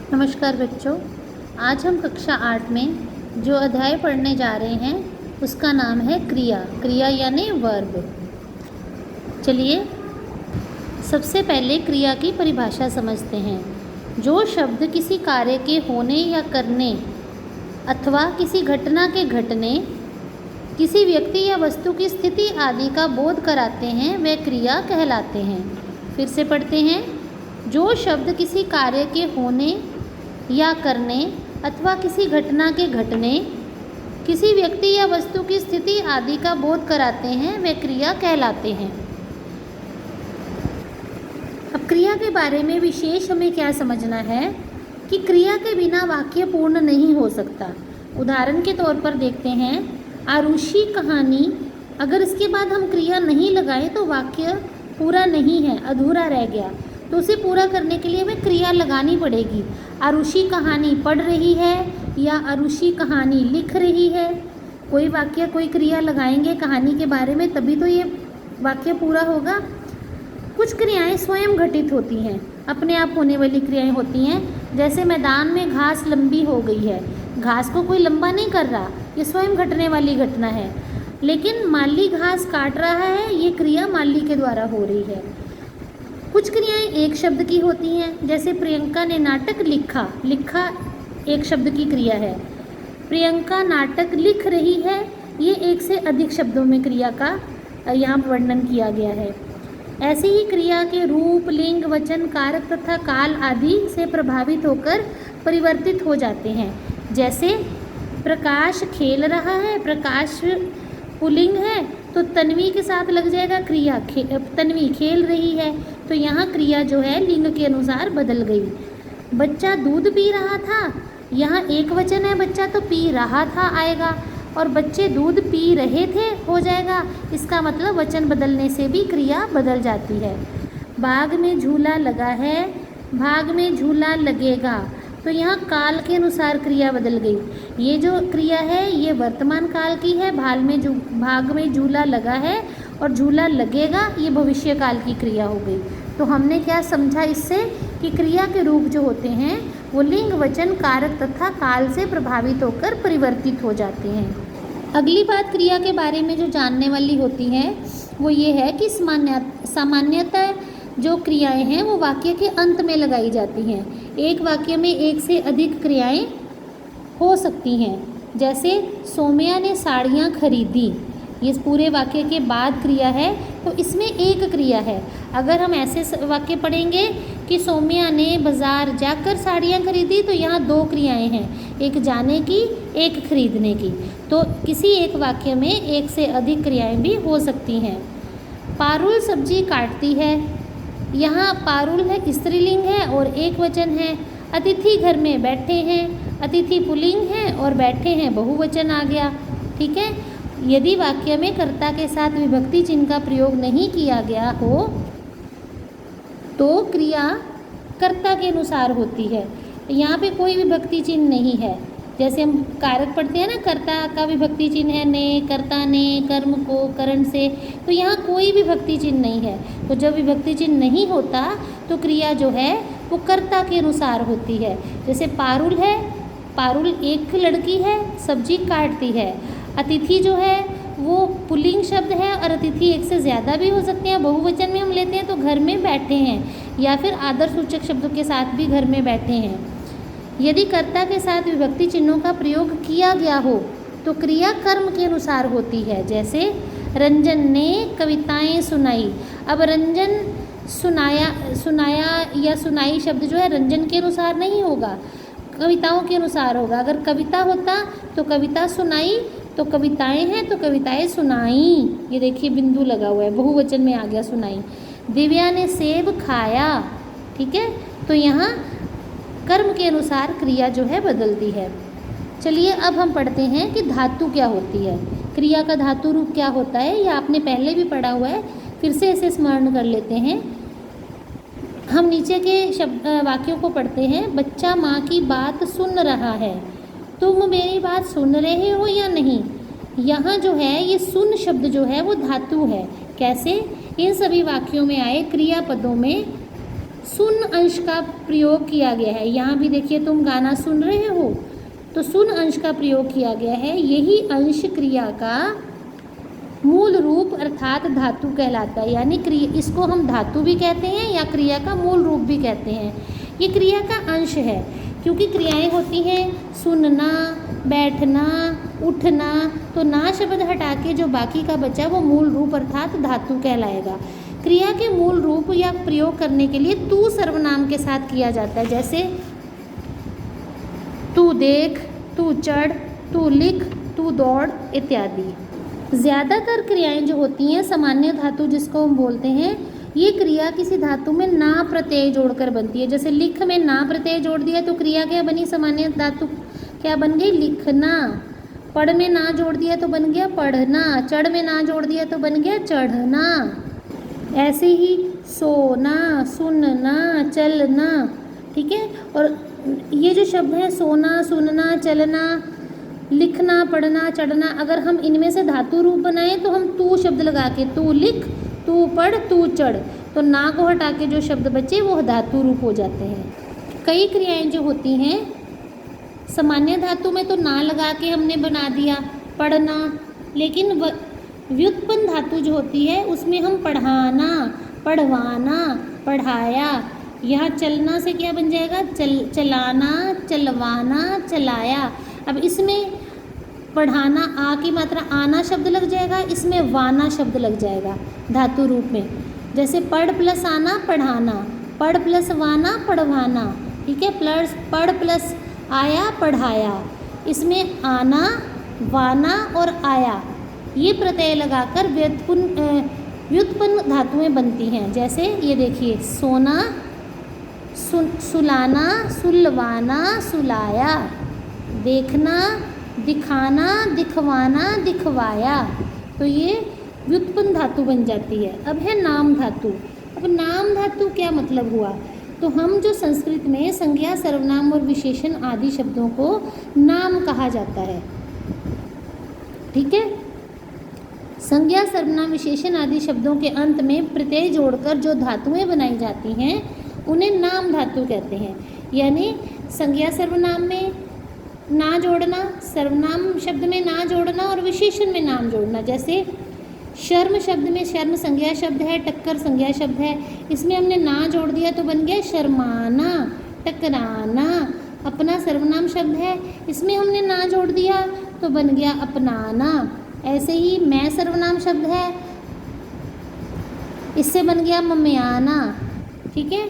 नमस्कार बच्चों, आज हम कक्षा 8 में जो अध्याय पढ़ने जा रहे हैं उसका नाम है क्रिया यानी वर्ब। चलिए सबसे पहले क्रिया की परिभाषा समझते हैं। जो शब्द किसी कार्य के होने या करने अथवा किसी घटना के घटने, किसी व्यक्ति या वस्तु की स्थिति आदि का बोध कराते हैं वे क्रिया कहलाते हैं। फिर से पढ़ते हैं। जो शब्द किसी कार्य के होने या करने अथवा किसी घटना के घटने, किसी व्यक्ति या वस्तु की स्थिति आदि का बोध कराते हैं वे क्रिया कहलाते हैं। अब क्रिया के बारे में विशेष हमें क्या समझना है कि क्रिया के बिना वाक्य पूर्ण नहीं हो सकता। उदाहरण के तौर पर देखते हैं, आरुषि कहानी, अगर इसके बाद हम क्रिया नहीं लगाएं तो वाक्य पूरा नहीं है, अधूरा रह गया। तो उसे पूरा करने के लिए हमें क्रिया लगानी पड़ेगी। आरुषि कहानी पढ़ रही है या आरुषि कहानी लिख रही है। कोई वाक्य कोई क्रिया लगाएंगे कहानी के बारे में, तभी तो ये वाक्य पूरा होगा। कुछ क्रियाएं स्वयं घटित होती हैं, अपने आप होने वाली क्रियाएं होती हैं। जैसे मैदान में घास लंबी हो गई है, घास को कोई लंबा नहीं कर रहा, ये स्वयं घटने वाली घटना है। लेकिन माली घास काट रहा है, ये क्रिया माली के द्वारा हो रही है। कुछ क्रियाएं एक शब्द की होती हैं, जैसे प्रियंका ने नाटक लिखा एक शब्द की क्रिया है। प्रियंका नाटक लिख रही है, ये एक से अधिक शब्दों में क्रिया का यहाँ वर्णन किया गया है। ऐसी ही क्रिया के रूप, लिंग, वचन, कारक तथा काल आदि से प्रभावित होकर परिवर्तित हो जाते हैं। जैसे प्रकाश खेल रहा है, प्रकाश पुल्लिंग है तो तन्वी के साथ लग जाएगा क्रिया, तन्वी खेल रही है, तो यहाँ क्रिया जो है लिंग के अनुसार बदल गई। बच्चा दूध पी रहा था, यहाँ एक वचन है, बच्चा तो पी रहा था आएगा, और बच्चे दूध पी रहे थे हो जाएगा। इसका मतलब वचन बदलने से भी क्रिया बदल जाती है। बाग में झूला लगा है, भाग में झूला लगेगा, तो यहाँ काल के अनुसार क्रिया बदल गई। ये जो क्रिया है ये वर्तमान काल की है, भाग में झूला लगा है, और झूला लगेगा ये भविष्य काल की क्रिया हो गई। तो हमने क्या समझा इससे कि क्रिया के रूप जो होते हैं वो लिंग, वचन, कारक तथा काल से प्रभावित होकर परिवर्तित हो जाते हैं। अगली बात क्रिया के बारे में जो जानने वाली होती है वो ये है कि सामान्यतः जो क्रियाएं हैं वो वाक्य के अंत में लगाई जाती हैं। एक वाक्य में एक से अधिक क्रियाएं हो सकती हैं। जैसे सोम्या ने साड़ियाँ खरीदी, ये पूरे वाक्य के बाद क्रिया है, तो इसमें एक क्रिया है। अगर हम ऐसे वाक्य पढ़ेंगे कि सोम्या ने बाज़ार जाकर साड़ियाँ खरीदी, तो यहाँ दो क्रियाएं हैं, एक जाने की, एक खरीदने की। तो किसी एक वाक्य में एक से अधिक क्रियाएं भी हो सकती हैं। पारुल सब्जी काटती है, यहाँ पारुल है स्त्रीलिंग है और एक वचन है। अतिथि घर में बैठे हैं, अतिथि पुल्लिंग है और बैठे हैं बहुवचन आ गया। ठीक है। यदि वाक्य में कर्ता के साथ विभक्ति चिन्ह का प्रयोग नहीं किया गया हो तो क्रिया कर्ता के अनुसार होती है। यहाँ पे कोई विभक्ति चिन्ह नहीं है। जैसे हम कारक पढ़ते हैं ना, कर्ता का विभक्ति चिन्ह है ने, कर्ता ने, कर्म को, करण से, तो यहाँ कोई विभक्ति चिन्ह नहीं है। तो जब विभक्ति चिन्ह नहीं होता तो क्रिया जो है वो कर्ता के अनुसार होती है। जैसे पारुल है, पारुल एक लड़की है, सब्जी काटती है। अतिथि जो है वो पुल्लिंग शब्द है और अतिथि एक से ज़्यादा भी हो सकते हैं। बहुवचन में हम लेते हैं तो घर में बैठे हैं, या फिर आदर सूचक शब्दों के साथ भी घर में बैठे हैं। यदि कर्ता के साथ विभक्ति चिन्हों का प्रयोग किया गया हो तो क्रिया कर्म के अनुसार होती है। जैसे रंजन ने कविताएं सुनाई। अब रंजन सुनाया या सुनाई शब्द जो है रंजन के अनुसार नहीं होगा, कविताओं के अनुसार होगा। अगर कविता होता तो कविता सुनाई, तो कविताएं हैं तो कविताएं सुनाई। ये देखिए बिंदु लगा हुआ है, बहुवचन में आ गया सुनाई। दिव्या ने सेब खाया। ठीक है, तो यहाँ कर्म के अनुसार क्रिया जो है बदलती है। चलिए अब हम पढ़ते हैं कि धातु क्या होती है, क्रिया का धातु रूप क्या होता है। यह आपने पहले भी पढ़ा हुआ है, फिर से इसे स्मरण कर लेते हैं। हम नीचे के वाक्यों को पढ़ते हैं। बच्चा माँ की बात सुन रहा है, तुम मेरी बात सुन रहे हो या नहीं। यहाँ जो है ये सुन शब्द जो है वो धातु है। कैसे? इन सभी वाक्यों में आए क्रियापदों में सुन अंश का प्रयोग किया गया है। यहाँ भी देखिए तुम गाना सुन रहे हो तो सुन अंश का प्रयोग किया गया है। यही अंश क्रिया का मूल रूप अर्थात धातु कहलाता है। यानी इसको हम धातु भी कहते हैं या क्रिया का मूल रूप भी कहते हैं। ये क्रिया का अंश है क्योंकि क्रियाएं होती हैं सुनना, बैठना, उठना, तो ना शब्द हटा के जो बाकी का बचा वो मूल रूप अर्थात धातु कहलाएगा। क्रिया के मूल रूप या प्रयोग करने के लिए तू सर्वनाम के साथ किया जाता है, जैसे तू देख, तू चढ़, तू लिख, तू दौड़ इत्यादि। ज़्यादातर क्रियाएं जो होती हैं सामान्य धातु जिसको हम बोलते हैं, ये क्रिया किसी धातु में ना प्रत्यय जोड़कर बनती है। जैसे लिख में ना प्रत्यय जोड़ दिया तो क्रिया क्या बनी, सामान्य धातु क्या बन गई, लिखना। पढ़ में ना जोड़ दिया तो बन गया पढ़ना। चढ़ में ना जोड़ दिया तो बन गया चढ़ना। ऐसे ही सोना, सुनना, चलना, ठीक है। और ये जो शब्द हैं सोना, सुनना, चलना, लिखना, पढ़ना, चढ़ना, अगर हम इनमें से धातु रूप बनाएं तो हम तू शब्द लगा के तू लिख, तू पढ़, तू चढ़, तो ना को हटा के जो शब्द बचे वो धातु रूप हो जाते हैं। कई क्रियाएं जो होती हैं सामान्य धातु में तो ना लगा के हमने बना दिया पढ़ना, लेकिन व्युत्पन्न धातु जो होती है उसमें हम पढ़ाना, पढ़वाना, पढ़ाया। यहाँ चलना से क्या बन जाएगा, चलाना, चलवाना, चलाया। अब इसमें पढ़ाना आ की मात्रा आना शब्द लग जाएगा, इसमें वाना शब्द लग जाएगा धातु रूप में। जैसे पढ़ प्लस आना पढ़ाना, पढ़ प्लस वाना पढ़वाना, ठीक है। प्लस पढ़ प्लस आया पढ़ाया। इसमें आना, वाना और आया ये प्रत्यय लगाकर व्युत्पन्न धातुएं बनती हैं। जैसे ये देखिए सोना, सुलाना, सुलवाना, सुलाया। देखना, दिखाना, दिखवाना, दिखवाया। तो ये व्युत्पन्न धातु बन जाती है। अब है नाम धातु। अब नाम धातु क्या मतलब हुआ, तो हम जो संस्कृत में संज्ञा, सर्वनाम और विशेषण आदि शब्दों को नाम कहा जाता है, ठीक है। संज्ञा, सर्वनाम, विशेषण आदि शब्दों के अंत में प्रत्यय जोड़कर जो धातुएं बनाई जाती हैं उन्हें नाम धातु कहते हैं। यानी संज्ञा सर्वनाम में ना जोड़ना, सर्वनाम शब्द में ना जोड़ना और विशेषण में नाम जोड़ना। जैसे शर्म शब्द में शर्म संज्ञा शब्द है, टक्कर संज्ञा शब्द है, इसमें हमने ना जोड़ दिया तो बन गया शर्माना, टकराना। अपना सर्वनाम शब्द है, इसमें हमने ना जोड़ दिया तो बन गया अपनाना। ऐसे ही मैं सर्वनाम शब्द है, इससे बन गया मम्याना, ठीक है।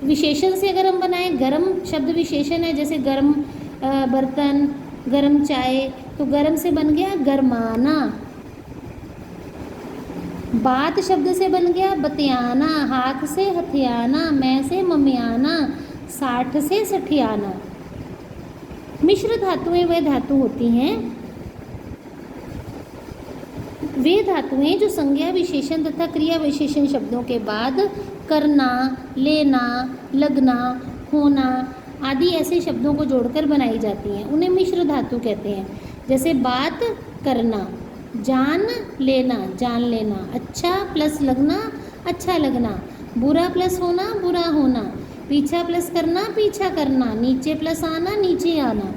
विशेषण से अगर हम बनाएं, गरम शब्द विशेषण है, जैसे गरम बर्तन, गरम चाय, तो गरम से बन गया गरमाना। बात शब्द से बन गया बतियाना, हाथ से हथियाना, मैं से ममियाना, साठ से सठियाना। मिश्र धातुएं वे धातु होती हैं, वे धातुएं जो संज्ञा विशेषण तथा क्रिया विशेषण शब्दों के बाद करना, लेना, लगना, होना आदि ऐसे शब्दों को जोड़कर बनाई जाती हैं, उन्हें मिश्र धातु कहते हैं। जैसे बात करना, जान लेना, जान लेना, अच्छा प्लस लगना, अच्छा लगना, बुरा प्लस होना, बुरा होना, पीछा प्लस करना, पीछा करना, नीचे प्लस आना, नीचे आना।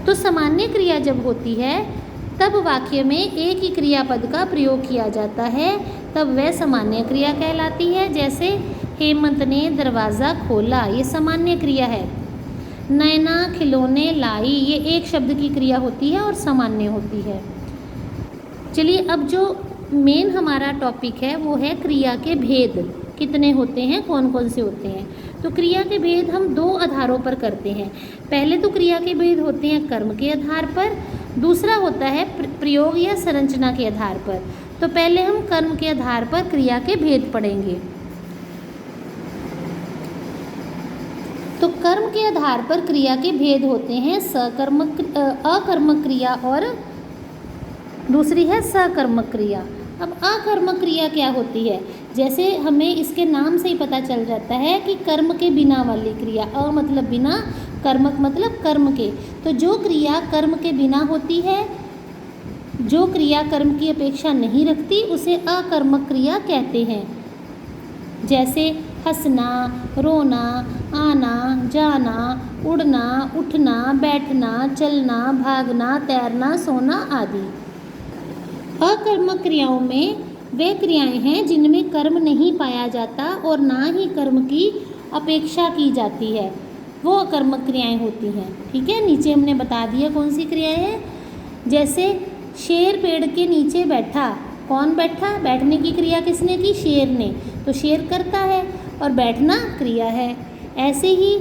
तो सामान्य क्रिया जब होती है तब वाक्य में एक ही क्रियापद का प्रयोग किया जाता है, तब वह सामान्य क्रिया कहलाती है। जैसे हेमंत ने दरवाज़ा खोला, ये सामान्य क्रिया है। नैना खिलौने लाई, ये एक शब्द की क्रिया होती है और सामान्य होती है। चलिए अब जो मेन हमारा टॉपिक है वो है क्रिया के भेद कितने होते हैं, कौन कौन से होते हैं। तो क्रिया के भेद हम दो आधारों पर करते हैं। पहले तो क्रिया के भेद होते हैं कर्म के आधार पर, दूसरा होता है प्रयोग या संरचना के आधार पर। तो पहले हम कर्म के आधार पर क्रिया के भेद पढ़ेंगे। तो कर्म के आधार पर क्रिया के भेद होते हैं अकर्मक क्रिया और दूसरी है सकर्मक क्रिया। अब अकर्मक क्रिया क्या होती है, जैसे हमें इसके नाम से ही पता चल जाता है कि कर्म के बिना वाली क्रिया, अ मतलब बिना, कर्मक मतलब कर्म के। तो जो क्रिया कर्म के बिना होती है, जो क्रिया कर्म की अपेक्षा नहीं रखती, उसे अकर्मक क्रिया कहते हैं। जैसे हंसना, रोना, आना, जाना, उड़ना, उठना, बैठना, चलना, भागना, तैरना, सोना आदि। अकर्मक क्रियाओं में वे क्रियाएं हैं जिनमें कर्म नहीं पाया जाता और ना ही कर्म की अपेक्षा की जाती है, वो अकर्मक क्रियाएं होती हैं। ठीक है, नीचे हमने बता दिया कौन सी क्रियाएं हैं। जैसे शेर पेड़ के नीचे बैठा, कौन बैठा? बैठने की क्रिया किसने की? शेर ने। तो शेर करता है और बैठना क्रिया है। ऐसे ही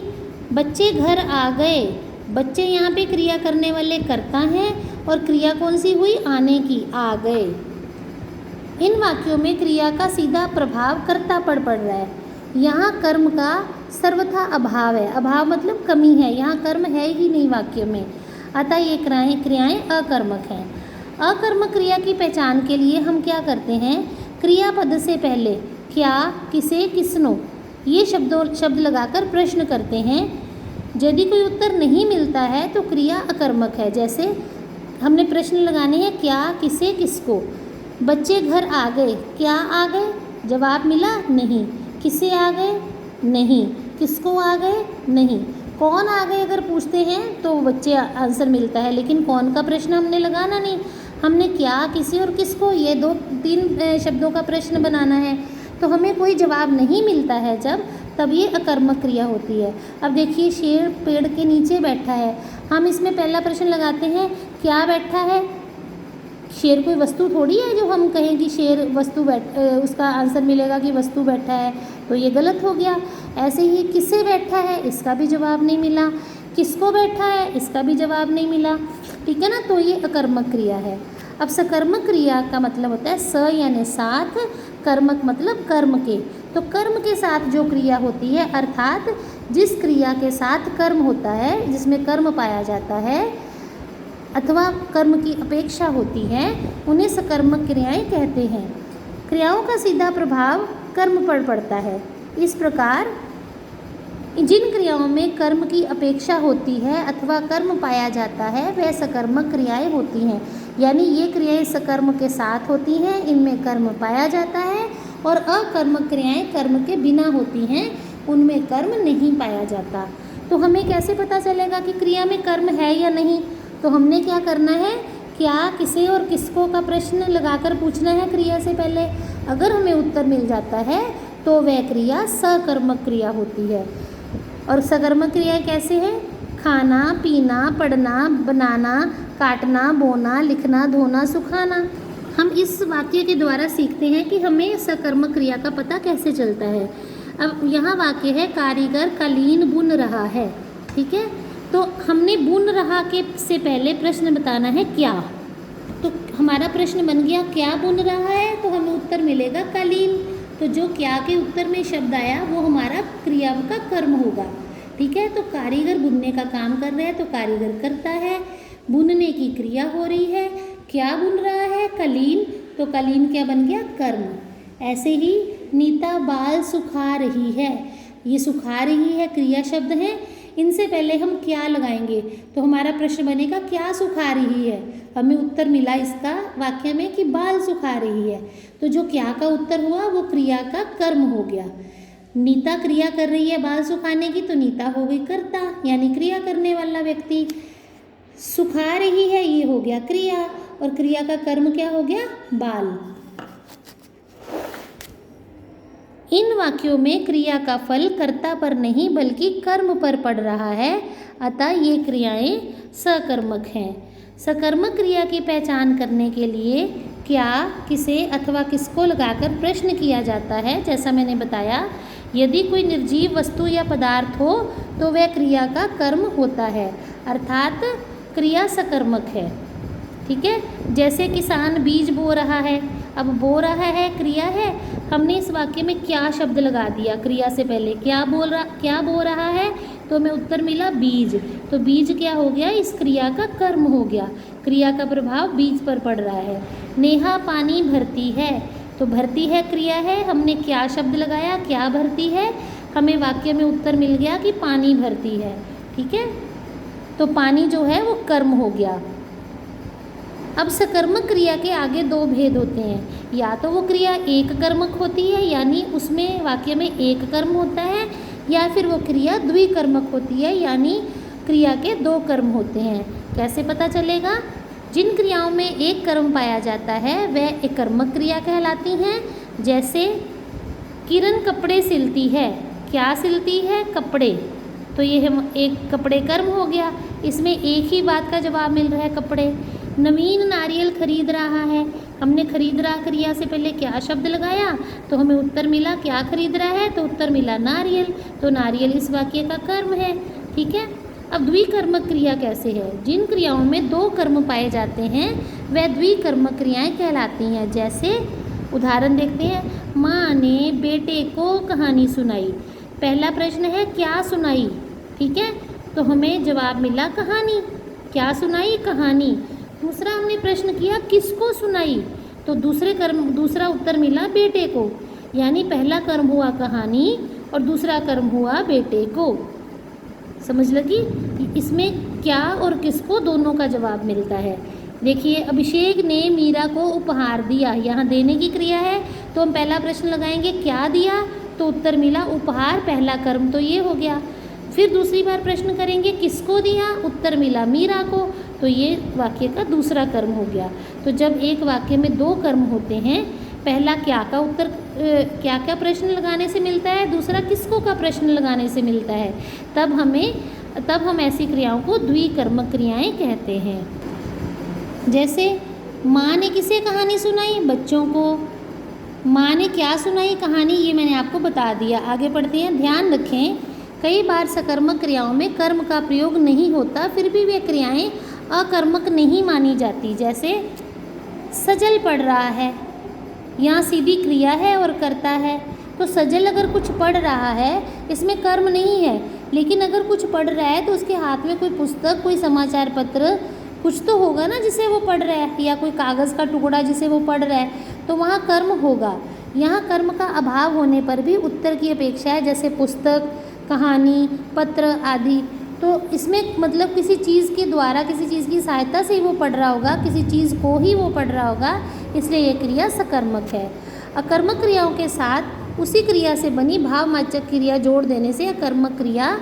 बच्चे घर आ गए, बच्चे यहाँ पे क्रिया करने वाले कर्ता हैं और क्रिया कौन सी हुई? आने की, आ गए। इन वाक्यों में क्रिया का सीधा प्रभाव कर्ता पर पड़ रहा है। यहाँ कर्म का सर्वथा अभाव है। अभाव मतलब कमी है, यहाँ कर्म है ही नहीं वाक्य में, अतः ये क्रियाएं अकर्मक हैं। अकर्मक क्रिया की पहचान के लिए हम क्या करते हैं? क्रियापद से पहले क्या, किसे, किसनो ये शब्द लगाकर प्रश्न करते हैं। यदि कोई उत्तर नहीं मिलता है तो क्रिया अकर्मक है। जैसे हमने प्रश्न लगाने हैं क्या, किसे, किसको। बच्चे घर आ गए, क्या आ गए? जवाब मिला नहीं। किसे आ गए? नहीं। किसको आ गए? नहीं। कौन आ गए अगर पूछते हैं तो बच्चे आंसर मिलता है, लेकिन कौन का प्रश्न हमने लगाना नहीं, हमने क्या, किसे और किसको ये 2-3 शब्दों का प्रश्न बनाना है। तो हमें कोई जवाब नहीं मिलता है जब, तब ये अकर्मक क्रिया होती है। अब देखिए शेर पेड़ के नीचे बैठा है, हम इसमें पहला प्रश्न लगाते हैं क्या बैठा है? शेर कोई वस्तु थोड़ी है जो हम कहें कि शेर वस्तु उसका आंसर मिलेगा कि वस्तु बैठा है, तो ये गलत हो गया। ऐसे ही किसे बैठा है, इसका भी जवाब नहीं मिला। किसको बैठा है, इसका भी जवाब नहीं मिला। ठीक है ना, तो ये अकर्मक क्रिया है। अब सकर्मक क्रिया का मतलब होता है स यानी साथ, कर्मक मतलब कर्म के। तो कर्म के साथ जो क्रिया होती है, अर्थात जिस क्रिया के साथ कर्म होता है, जिसमें कर्म पाया जाता है अथवा कर्म की अपेक्षा होती है, उन्हें सकर्मक क्रियाएं कहते हैं। क्रियाओं का सीधा प्रभाव कर्म पर पड़ता है। इस प्रकार जिन क्रियाओं में कर्म की अपेक्षा होती है अथवा कर्म पाया जाता है वह सकर्मक क्रियाएं होती हैं। यानी ये क्रियाएं सकर्म के साथ होती हैं, इनमें कर्म पाया जाता है, और अकर्मक क्रियाएं कर्म के बिना होती हैं, उनमें कर्म नहीं पाया जाता। तो हमें कैसे पता चलेगा कि क्रिया में कर्म है या नहीं? तो हमने क्या करना है? क्या, किसे और किसको का प्रश्न लगाकर पूछना है क्रिया से पहले। अगर हमें उत्तर मिल जाता है तो वह क्रिया सकर्मक क्रिया होती है। और सकर्मक क्रियाएं कैसे हैं? खाना, पीना, पढ़ना, बनाना, काटना, बोना, लिखना, धोना, सुखाना। हम इस वाक्य के द्वारा सीखते हैं कि हमें सकर्मक क्रिया का पता कैसे चलता है। अब यहाँ वाक्य है कारीगर कालीन बुन रहा है। ठीक है, तो हमने बुन रहा के से पहले प्रश्न बताना है क्या। तो हमारा प्रश्न बन गया क्या बुन रहा है, तो हमें उत्तर मिलेगा कालीन। तो जो क्या के उत्तर में शब्द आया वो हमारा क्रिया का कर्म होगा। ठीक है, तो कारीगर बुनने का काम कर रहे हैं तो कारीगर करता है, बुनने की क्रिया हो रही है। क्या बुन रहा है? कालीन, तो कालीन क्या बन गया? कर्म। ऐसे ही नीता बाल सुखा रही है, ये सुखा रही है क्रिया शब्द है। इनसे पहले हम क्या लगाएंगे तो हमारा प्रश्न बनेगा क्या सुखा रही है। हमें उत्तर मिला इसका वाक्य में कि बाल सुखा रही है, तो जो क्या का उत्तर हुआ वो क्रिया का कर्म हो गया। नीता क्रिया कर रही है बाल सुखाने की, तो नीता हो गई कर्ता यानी क्रिया करने वाला व्यक्ति। सुखा रही है ये हो गया क्रिया, और क्रिया का कर्म क्या हो गया? बाल। इन वाक्यों में क्रिया का फल कर्ता पर नहीं बल्कि कर्म पर पड़ रहा है, अतः ये क्रियाएं सकर्मक हैं। सकर्मक क्रिया की पहचान करने के लिए क्या, किसे अथवा किसको लगाकर प्रश्न किया जाता है। जैसा मैंने बताया, यदि कोई निर्जीव वस्तु या पदार्थ हो तो वह क्रिया का कर्म होता है, अर्थात क्रिया सकर्मक है। ठीक है, जैसे किसान बीज बो रहा है, अब बो रहा है क्रिया है, हमने इस वाक्य में क्या शब्द लगा दिया क्रिया से पहले, क्या बो रहा है, तो हमें उत्तर मिला बीज। तो बीज क्या हो गया? इस क्रिया का कर्म हो गया, क्रिया का प्रभाव बीज पर पड़ रहा है। नेहा पानी भरती है, तो भरती है क्रिया है, हमने क्या शब्द लगाया? क्या भरती है, हमें वाक्य में उत्तर मिल गया कि पानी भरती है। ठीक है, तो पानी जो है वो कर्म हो गया। अब सकर्मक क्रिया के आगे दो भेद होते हैं, या तो वो क्रिया एक कर्मक होती है यानी उसमें वाक्य में एक कर्म होता है, या फिर वो क्रिया द्विकर्मक होती है यानी क्रिया के दो कर्म होते हैं। कैसे पता चलेगा? जिन क्रियाओं में एक कर्म पाया जाता है वह एक कर्मक क्रिया कहलाती हैं। जैसे किरण कपड़े सिलती है, क्या सिलती है? कपड़े। तो ये हम एक कपड़े कर्म हो गया, इसमें एक ही बात का जवाब मिल रहा है, कपड़े। नवीन नारियल खरीद रहा है, हमने खरीद रहा क्रिया से पहले क्या शब्द लगाया तो हमें उत्तर मिला क्या खरीद रहा है, तो उत्तर मिला नारियल। तो नारियल इस वाक्य का कर्म है। ठीक है। अब द्विकर्मक क्रिया कैसे है? जिन क्रियाओं में दो कर्म पाए जाते हैं वह द्विकर्मक क्रियाएं कहलाती हैं। जैसे उदाहरण देखते हैं, माँ ने बेटे को कहानी सुनाई। पहला प्रश्न है क्या सुनाई, ठीक है, तो हमें जवाब मिला कहानी। क्या सुनाई? कहानी। दूसरा हमने प्रश्न किया किसको सुनाई, तो दूसरा उत्तर मिला बेटे को, यानी पहला कर्म हुआ कहानी और दूसरा कर्म हुआ बेटे को। समझ लगी? इसमें क्या और किसको दोनों का जवाब मिलता है। देखिए, अभिषेक ने मीरा को उपहार दिया, यहाँ देने की क्रिया है तो हम पहला प्रश्न लगाएंगे क्या दिया, तो उत्तर मिला उपहार, पहला कर्म तो ये हो गया। फिर दूसरी बार प्रश्न करेंगे किसको दिया, उत्तर मिला मीरा को, तो ये वाक्य का दूसरा कर्म हो गया। तो जब एक वाक्य में दो कर्म होते हैं, पहला क्या का उत्तर क्या क्या प्रश्न लगाने से मिलता है, दूसरा किसको का प्रश्न लगाने से मिलता है, तब हम ऐसी क्रियाओं को द्विकर्मक क्रियाएं कहते हैं। जैसे माँ ने किसे कहानी सुनाई, बच्चों को। माँ ने क्या सुनाई कहानी, ये मैंने आपको बता दिया। आगे पढ़ते हैं। ध्यान रखें, कई बार सकर्मक क्रियाओं में कर्म का प्रयोग नहीं होता, फिर भी वे क्रियाएं अकर्मक नहीं मानी जाती। जैसे सजल पढ़ रहा है, यहाँ सीधी क्रिया है और कर्ता है, तो सजल अगर कुछ पढ़ रहा है इसमें कर्म नहीं है, लेकिन अगर कुछ पढ़ रहा है तो उसके हाथ में कोई पुस्तक, कोई समाचार पत्र कुछ तो होगा ना जिसे वो पढ़ रहा है, या कोई कागज़ का टुकड़ा जिसे वो पढ़ रहा है, तो वहाँ कर्म होगा। यहाँ कर्म का अभाव होने पर भी उत्तर की अपेक्षा है, जैसे पुस्तक, कहानी, पत्र आदि। तो इसमें मतलब किसी चीज़ के द्वारा, किसी चीज़ की सहायता से ही वो पढ़ रहा होगा, किसी चीज़ को ही वो पढ़ रहा होगा, इसलिए ये क्रिया सकर्मक है। अकर्मक क्रियाओं के साथ उसी क्रिया से बनी भाववाचक क्रिया जोड़ देने से अकर्मक क्रिया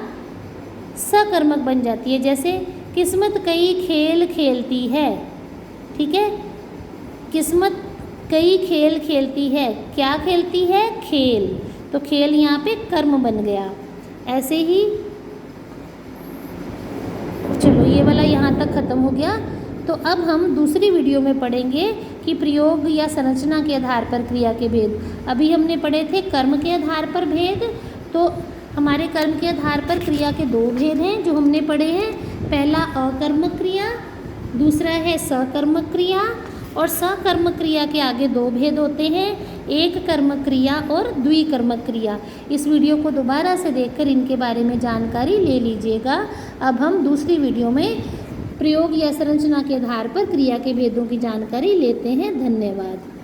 सकर्मक बन जाती है। जैसे किस्मत कई खेल खेलती है, ठीक है, किस्मत कई खेल खेलती है, क्या खेलती है? खेल, तो खेल यहाँ पे कर्म बन गया। ऐसे ही चलो ये वाला यहाँ तक ख़त्म हो गया। तो अब हम दूसरी वीडियो में पढ़ेंगे कि प्रयोग या संरचना के आधार पर क्रिया के भेद। अभी हमने पढ़े थे कर्म के आधार पर भेद, तो हमारे कर्म के आधार पर क्रिया के दो भेद हैं जो हमने पढ़े हैं। पहला अकर्मक क्रिया, दूसरा है सकर्मक क्रिया। और सकर्मक क्रिया के आगे दो भेद होते हैं, एक कर्मक क्रिया और द्विकर्मक क्रिया। इस वीडियो को दोबारा से देखकर इनके बारे में जानकारी ले लीजिएगा। अब हम दूसरी वीडियो में प्रयोग या संरचना के आधार पर क्रिया के भेदों की जानकारी लेते हैं। धन्यवाद।